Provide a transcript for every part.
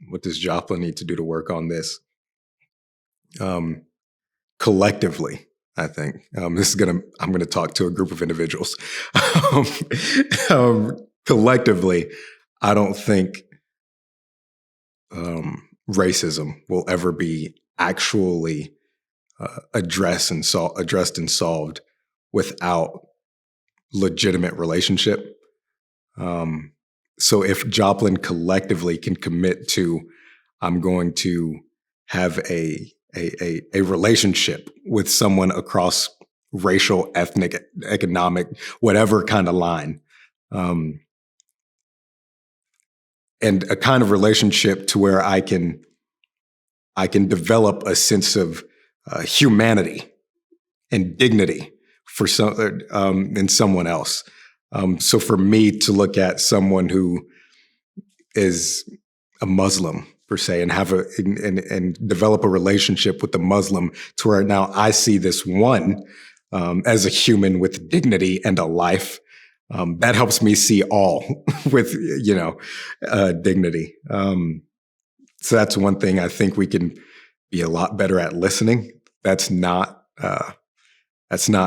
What does Joplin need to do to work on this? Collectively, I think I'm going to talk to a group of individuals. Collectively, I don't think racism will ever be actually addressed and solved without legitimate relationship. So if Joplin collectively can commit to, I'm going to have a relationship with someone across racial, ethnic, economic, whatever kind of line, and a kind of relationship to where I can develop a sense of humanity and dignity for in someone else. So for me to look at someone who is a Muslim per se and have and develop a relationship with the Muslim to where now I see this one as a human with dignity and a life, that helps me see all with dignity. So that's one thing I think we can be a lot better at listening. That's not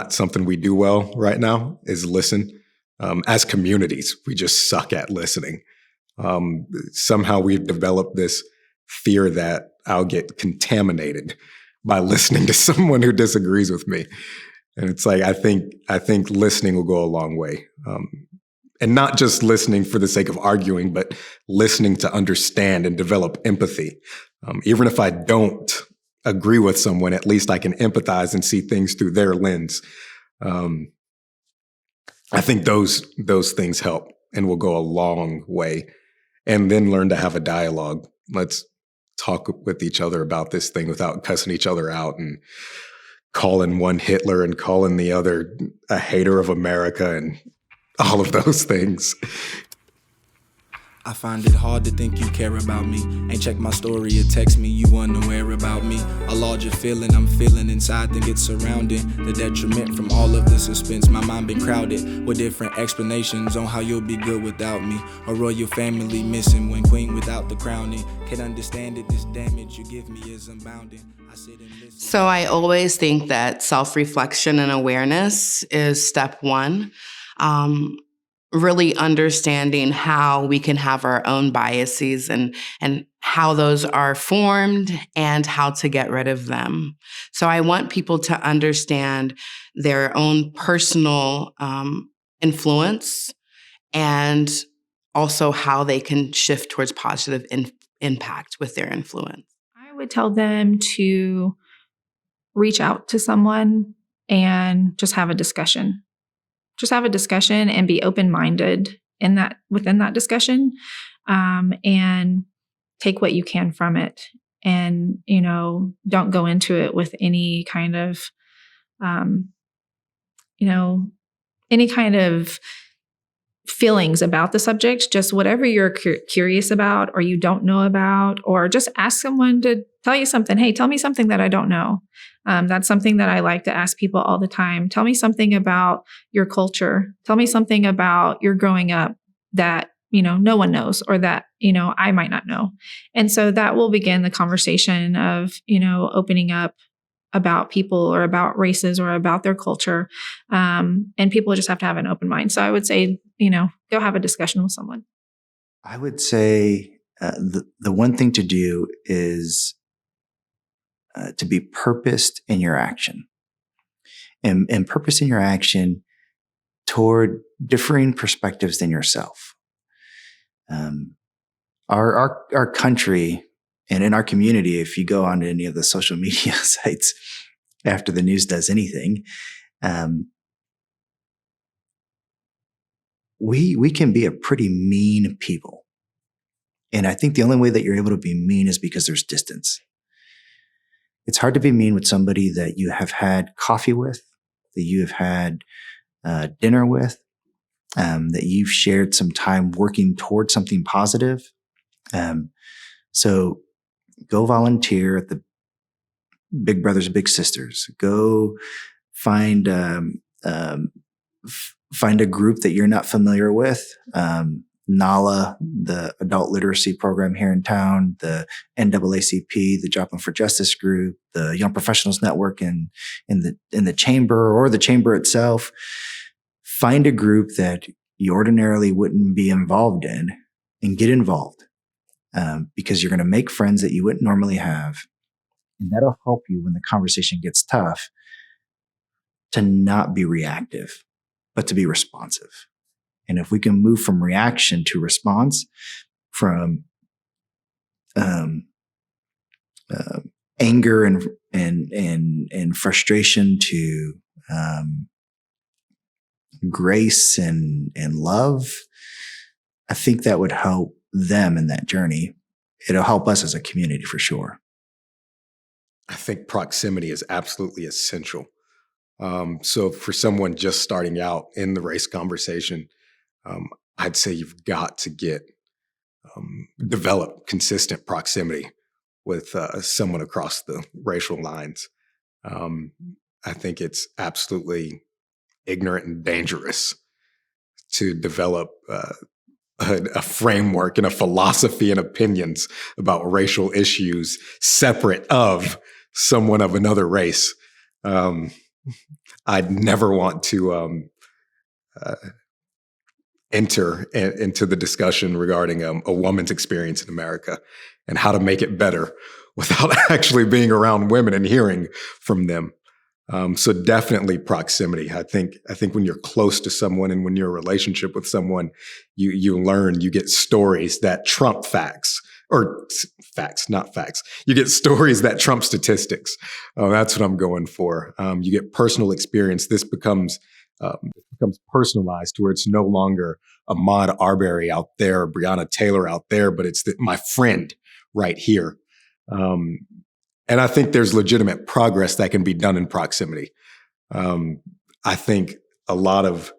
something we do well right now, is listen. As communities, we just suck at listening. Somehow we've developed this fear that I'll get contaminated by listening to someone who disagrees with me. And it's like, I think listening will go a long way. And not just listening for the sake of arguing, but listening to understand and develop empathy. Even if I don't agree with someone, at least I can empathize and see things through their lens. I think those things help and will go a long way. And then learn to have a dialogue. Let's talk with each other about this thing without cussing each other out and calling one Hitler and calling the other a hater of America and all of those things. I find it hard to think you care about me. Ain't check my story or text me, you unaware about me. A larger feeling I'm feeling inside than gets surrounded. The detriment from all of the suspense, my mind been crowded with different explanations on how you'll be good without me. A royal family missing when queen without the crowning. Can't understand it, this damage you give me is unbounded. I sit and listen. So I always think that self-reflection and awareness is step one. Really understanding how we can have our own biases and how those are formed and how to get rid of them. So I want people to understand their own personal influence and also how they can shift towards positive impact with their influence. I would tell them to reach out to someone and just have a discussion. Just have a discussion and be open-minded within that discussion, and take what you can from it. And, don't go into it with any kind of, any kind of feelings about the subject. Just whatever you're curious about or you don't know about, or just ask someone to tell you something. Hey, tell me something that I don't know. That's something that I like to ask people all the time. Tell me something about your culture. Tell me something about your growing up that, no one knows, or that, I might not know. And so that will begin the conversation of, opening up about people or about races or about their culture. And people just have to have an open mind. So I would say, go have a discussion with someone. I would say the one thing to do is to be purposed in your action, and purpose in your action toward differing perspectives than yourself. Our country and in our community, if you go on to any of the social media sites after the news does anything, we can be a pretty mean people. And I think the only way that you're able to be mean is because there's distance. It's hard to be mean with somebody that you have had coffee with, that you have had dinner with, that you've shared some time working towards something positive. So go volunteer at the Big Brothers Big Sisters. Go find a group that you're not familiar with, NALA, the adult literacy program here in town, the NAACP, the Joplin for Justice group, the Young Professionals Network in the chamber or the chamber itself. Find a group that you ordinarily wouldn't be involved in and get involved, because you're going to make friends that you wouldn't normally have. And that'll help you when the conversation gets tough to not be reactive, but to be responsive. And if we can move from reaction to response, from anger and frustration to grace and love, I think that would help them in that journey. It'll help us as a community for sure. I think proximity is absolutely essential. So for someone just starting out in the race conversation, I'd say you've got to develop consistent proximity with someone across the racial lines. I think it's absolutely ignorant and dangerous to develop a framework and a philosophy and opinions about racial issues separate of someone of another race. I'd never want to enter into the discussion regarding a woman's experience in America and how to make it better without actually being around women and hearing from them. So definitely proximity. I think when you're close to someone and when you're in a relationship with someone, you learn, you get stories that trump facts, or facts, not facts. You get stories that trump statistics. That's what I'm going for. You get personal experience. This becomes personalized to where it's no longer Ahmaud Arbery out there, or Breonna Taylor out there, but it's my friend right here. And I think there's legitimate progress that can be done in proximity. I think a lot of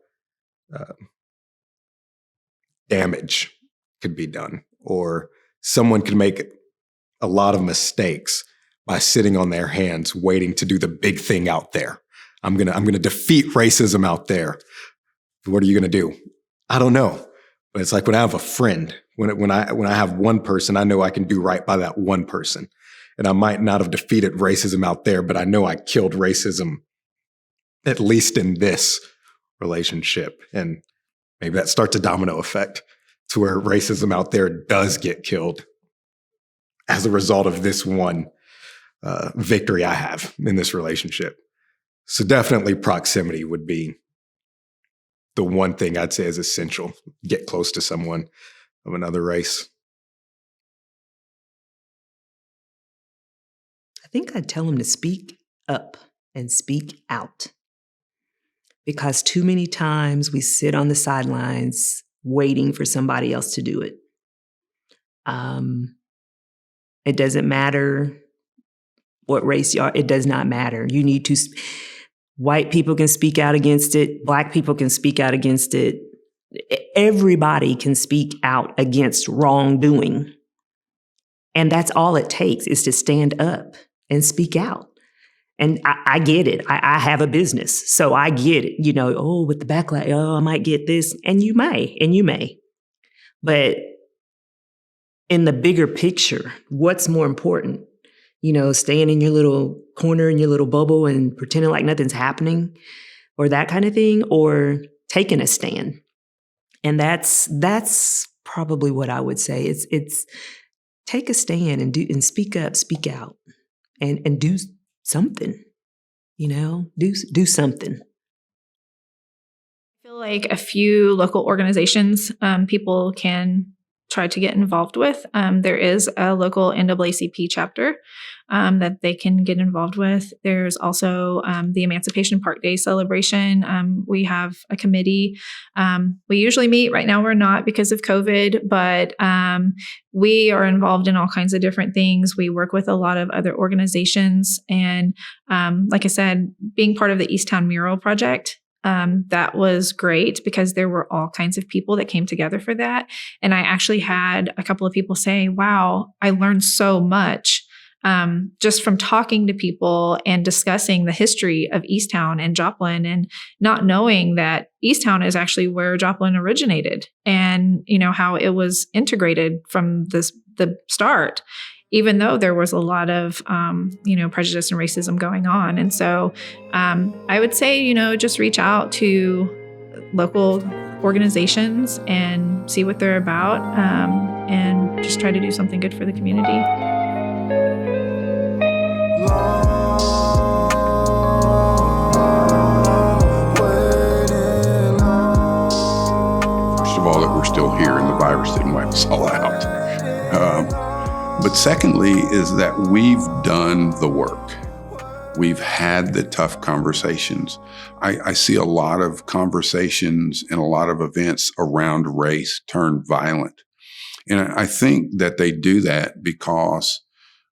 damage could be done, or someone could make a lot of mistakes by sitting on their hands waiting to do the big thing out there. I'm gonna defeat racism out there. What are you gonna do? I don't know. But it's like when I have a friend, when I have one person, I know I can do right by that one person. And I might not have defeated racism out there, but I know I killed racism, at least in this relationship. And maybe that starts a domino effect to where racism out there does get killed as a result of this one victory I have in this relationship. So definitely proximity would be the one thing I'd say is essential. Get close to someone of another race. I think I'd tell them to speak up and speak out. Because too many times we sit on the sidelines waiting for somebody else to do it. It doesn't matter what race you are. It does not matter. You need to. White people can speak out against it. Black people can speak out against it. Everybody can speak out against wrongdoing. And that's all it takes, is to stand up and speak out. And I get it. I have a business, so I get it. With the backlash, I might get this. And you may. But in the bigger picture, what's more important? Staying in your little corner, in your little bubble and pretending like nothing's happening, or that kind of thing, or taking a stand. And that's probably what I would say. It's take a stand and speak up, speak out, and do something. Do something. I feel like a few local organizations people can try to get involved with. There is a local NAACP chapter that they can get involved with. There's also the Emancipation Park Day celebration. We have a committee. We usually meet. Right now we're not because of COVID, but we are involved in all kinds of different things. We work with a lot of other organizations. And like I said, being part of the Easttown Mural Project, that was great because there were all kinds of people that came together for that. And I actually had a couple of people say, wow, I learned so much just from talking to people and discussing the history of Easttown and Joplin, and not knowing that Easttown is actually where Joplin originated, and how it was integrated from the start, even though there was a lot of prejudice and racism going on. And so I would say just reach out to local organizations and see what they're about, and just try to do something good for the community. First of all, that we're still here and the virus didn't wipe us all out. But secondly is that we've done the work. We've had the tough conversations. I see a lot of conversations and a lot of events around race turn violent. And I think that they do that because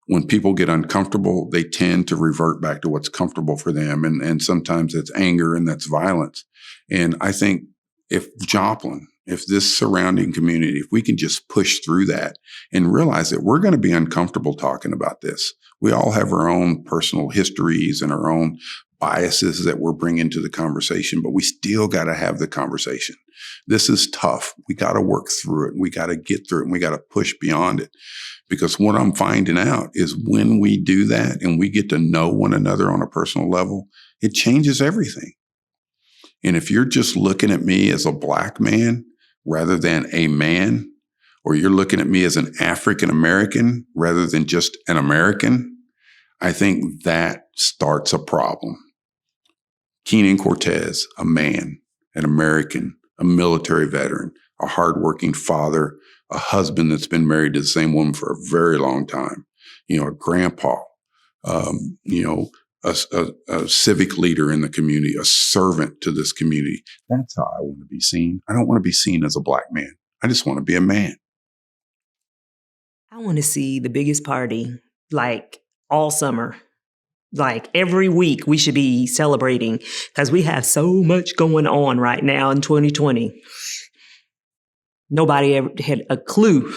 when people get uncomfortable, they tend to revert back to what's comfortable for them. And sometimes it's anger and that's violence. And I think if this surrounding community, if we can just push through that and realize that we're going to be uncomfortable talking about this. We all have our own personal histories and our own biases that we're bringing to the conversation, but we still got to have the conversation. This is tough. We got to work through it. We got to get through it, and we got to push beyond it. Because what I'm finding out is when we do that and we get to know one another on a personal level, it changes everything. And if you're just looking at me as a Black man rather than a man, or you're looking at me as an African American rather than just an American, I think that starts a problem. Keenan Cortez, a man, an American, a military veteran, a hardworking father, a husband that's been married to the same woman for a very long time, a grandpa, a civic leader in the community, a servant to this community. That's how I want to be seen. I don't want to be seen as a Black man. I just want to be a man. I want to see the biggest party, like all summer. Like every week we should be celebrating, because we have so much going on right now in 2020. Nobody ever had a clue.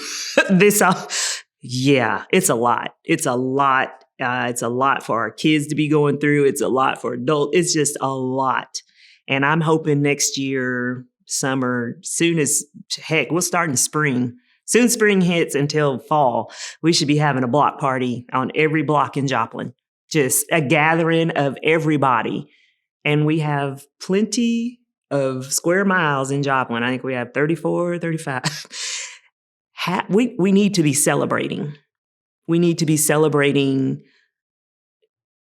Yeah, it's a lot. It's a lot. It's a lot for our kids to be going through. It's a lot for adults. It's just a lot. And I'm hoping next year, summer, soon as heck, we'll start in spring. Soon spring hits until fall, we should be having a block party on every block in Joplin. Just a gathering of everybody. And we have plenty of square miles in Joplin. I think we have 34, 35. We need to be celebrating. We need to be celebrating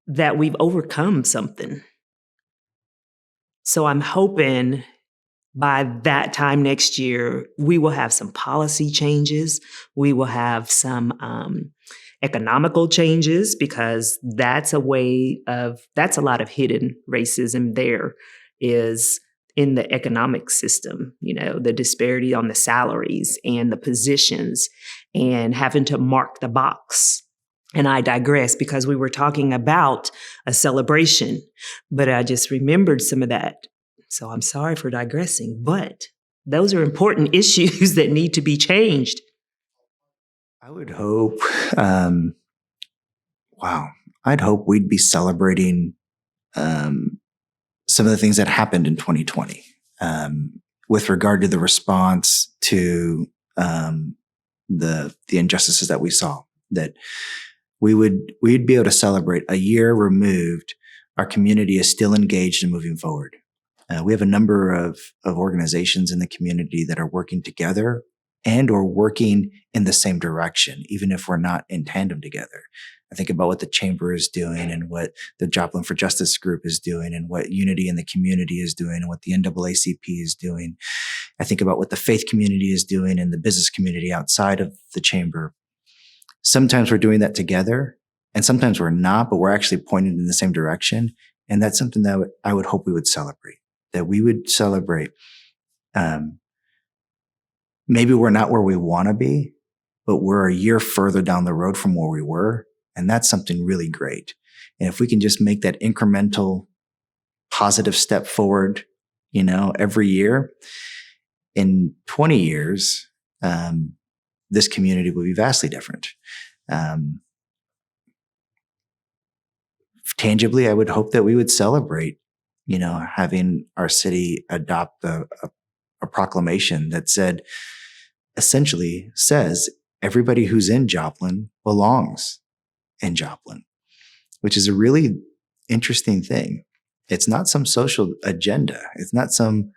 that we've overcome something. So I'm hoping by that time next year, we will have some policy changes. We will have some economical changes, because that's a lot of hidden racism there is in the economic system, the disparity on the salaries and the positions and having to mark the box. And I digress because we were talking about a celebration, but I just remembered some of that. So I'm sorry for digressing, but those are important issues that need to be changed. I would hope, I'd hope we'd be celebrating some of the things that happened in 2020 with regard to the response to the injustices that we saw, that we'd be able to celebrate a year removed. Our community is still engaged and moving forward. We have a number of organizations in the community that are working together and or working in the same direction, even if we're not in tandem together. I think about what the Chamber is doing and what the Joplin for Justice group is doing and what Unity in the Community is doing and what the NAACP is doing. I think about what the faith community is doing and the business community outside of the Chamber. Sometimes we're doing that together and sometimes we're not, but we're actually pointed in the same direction. And that's something that I would hope we would celebrate, that we would celebrate. Maybe we're not where we want to be, but we're a year further down the road from where we were. And that's something really great. And if we can just make that incremental positive step forward, every year, in 20 years, this community will be vastly different. tangibly, I would hope that we would celebrate, having our city adopt a proclamation that essentially says everybody who's in Joplin belongs in Joplin, which is a really interesting thing. It's not some social agenda. It's not some,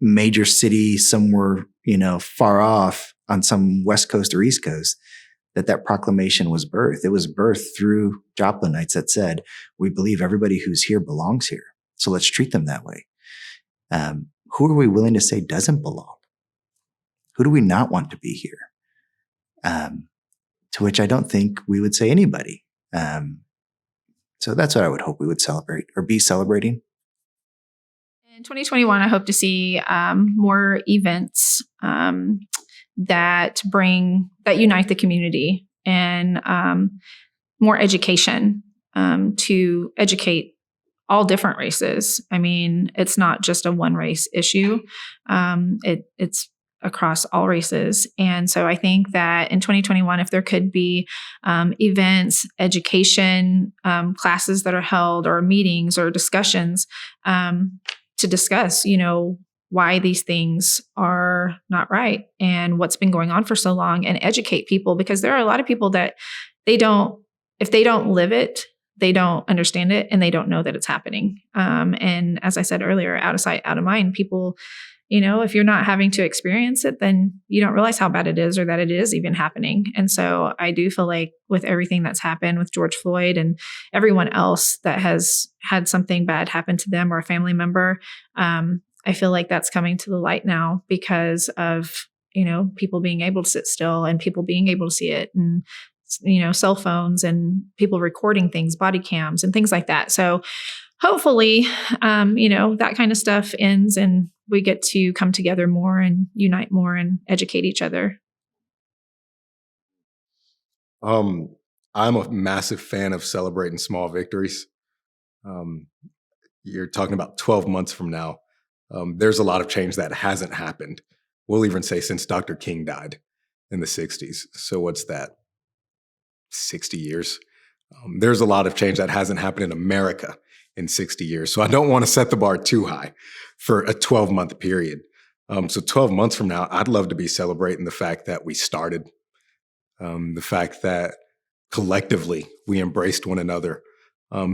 major city somewhere, far off on some West Coast or East Coast that proclamation was birthed. It was birthed through Joplinites that said, we believe everybody who's here belongs here. So let's treat them that way. Who are we willing to say doesn't belong? Who do we not want to be here? To which I don't think we would say anybody. So that's what I would hope we would celebrate or be celebrating. In 2021, I hope to see more events that unite the community, and more education to educate all different races. I mean, it's not just a one race issue. It's across all races. And so I think that in 2021, if there could be events, education, classes that are held, or meetings or discussions to discuss, why these things are not right and what's been going on for so long, and educate people, because there are a lot of people that if they don't live it, they don't understand it, and they don't know that it's happening. And as I said earlier, out of sight, out of mind, people, if you're not having to experience it, then you don't realize how bad it is, or that it is even happening. And so I do feel like with everything that's happened with George Floyd and everyone else that has had something bad happen to them or a family member, I feel like that's coming to the light now because of, people being able to sit still and people being able to see it, and, cell phones and people recording things, body cams and things like that. So hopefully, that kind of stuff ends and we get to come together more and unite more and educate each other. I'm a massive fan of celebrating small victories. You're talking about 12 months from now. There's a lot of change that hasn't happened. We'll even say since Dr. King died in the 60s. So what's that? 60 years. There's a lot of change that hasn't happened in America in 60 years. So I don't want to set the bar too high for a 12-month period. So 12 months from now, I'd love to be celebrating the fact that we started, the fact that collectively we embraced one another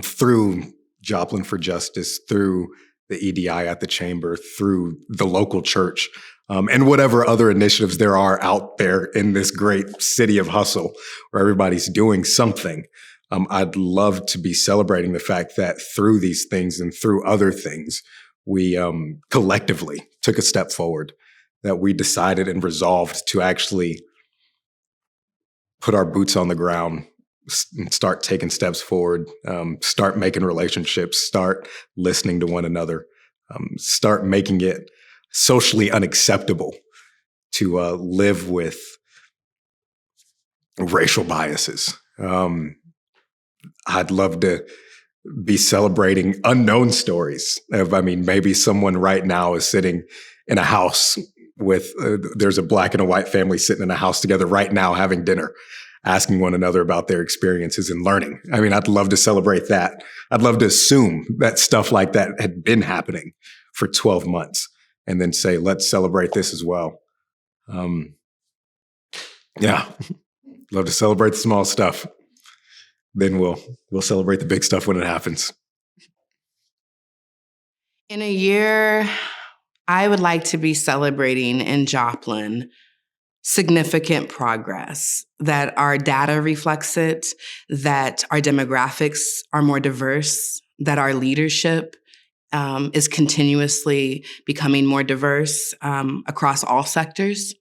through Joplin for Justice, through the EDI at the chamber, through the local church, and whatever other initiatives there are out there in this great city of hustle where everybody's doing something. I'd love to be celebrating the fact that through these things and through other things, we collectively took a step forward, that we decided and resolved to actually put our boots on the ground, start taking steps forward, start making relationships, start listening to one another, start making it socially unacceptable to live with racial biases. I'd love to be celebrating unknown stories. Maybe someone right now is sitting in a house with, there's a black and a white family sitting in a house together right now having dinner, asking one another about their experiences and learning. I'd love to celebrate that. I'd love to assume that stuff like that had been happening for 12 months and then say, let's celebrate this as well. Love to celebrate the small stuff. Then we'll celebrate the big stuff when it happens. In a year, I would like to be celebrating in Joplin significant progress, that our data reflects it, that our demographics are more diverse, that our leadership is continuously becoming more diverse across all sectors.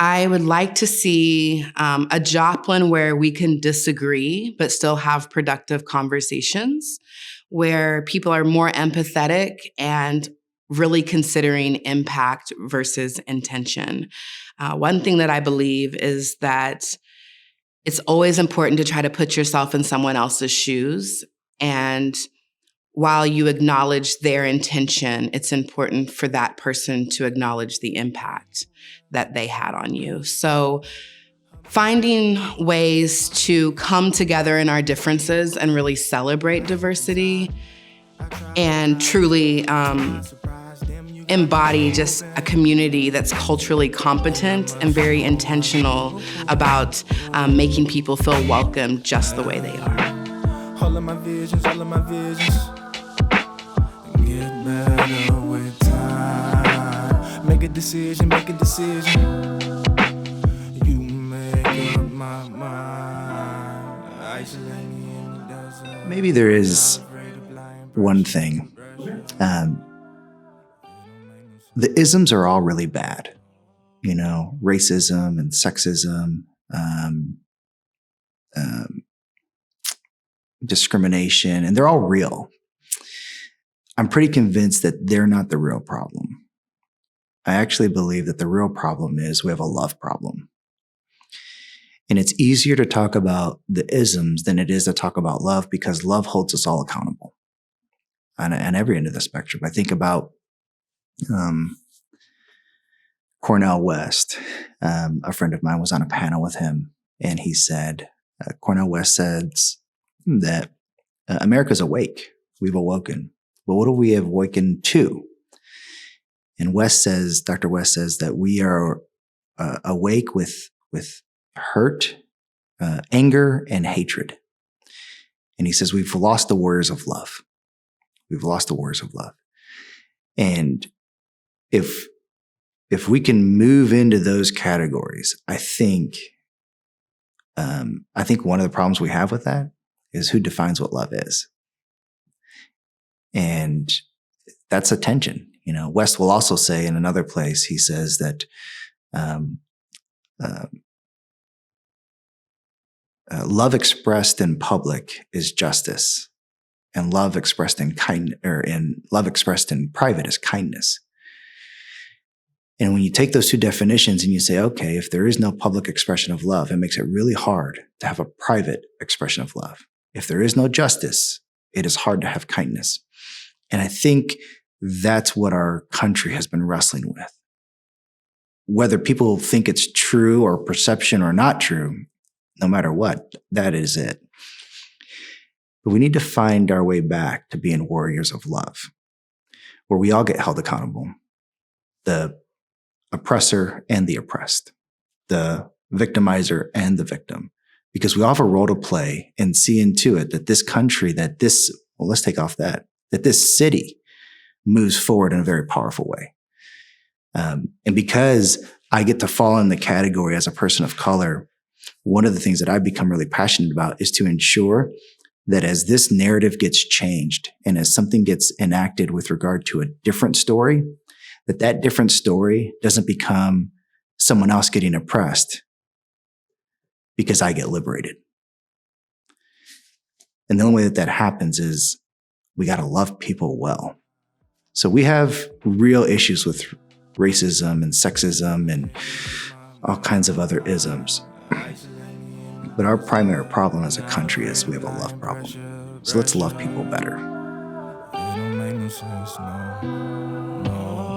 I would like to see a Joplin where we can disagree, but still have productive conversations, where people are more empathetic and really considering impact versus intention. One thing that I believe is that it's always important to try to put yourself in someone else's shoes. And while you acknowledge their intention, it's important for that person to acknowledge the impact that they had on you. So finding ways to come together in our differences and really celebrate diversity and truly embody just a community that's culturally competent and very intentional about making people feel welcome just the way they are. All of my visions, get better with time. Make a decision. You make up my mind. Isolate me in the desert. Maybe there is one thing. The isms are all really bad. You know, racism and sexism, discrimination, and they're all real. I'm pretty convinced that they're not the real problem. I actually believe that the real problem is we have a love problem. And it's easier to talk about the isms than it is to talk about love, because love holds us all accountable on every end of the spectrum. I think about Cornel West. A friend of mine was on a panel with him, and he said, Cornel West says that America's awake. We've awoken. But what do we have awakened to? And Dr. West says that we are awake with hurt, anger, and hatred. And he says we've lost the warriors of love. We've lost the warriors of love. And if we can move into those categories, I think one of the problems we have with that is who defines what love is. And that's a tension. You know, West will also say in another place, he says that love expressed in public is justice, and love expressed in love expressed in private is kindness. And when you take those two definitions and you say, okay, if there is no public expression of love, it makes it really hard to have a private expression of love. If there is no justice, it is hard to have kindness. And I think that's what our country has been wrestling with. Whether people think it's true or perception or not true, no matter what, that is it. But we need to find our way back to being warriors of love, where we all get held accountable. The oppressor and the oppressed, the victimizer and the victim, because we all have a role to play and see into it that this country, let's take off that this city moves forward in a very powerful way. And because I get to fall in the category as a person of color, one of the things that I've become really passionate about is to ensure that as this narrative gets changed and as something gets enacted with regard to a different story, that different story doesn't become someone else getting oppressed because I get liberated. And the only way that happens is we got to love people well. So we have real issues with racism and sexism and all kinds of other isms. But our primary problem as a country is we have a love problem. So let's love people better. It don't make no sense, no.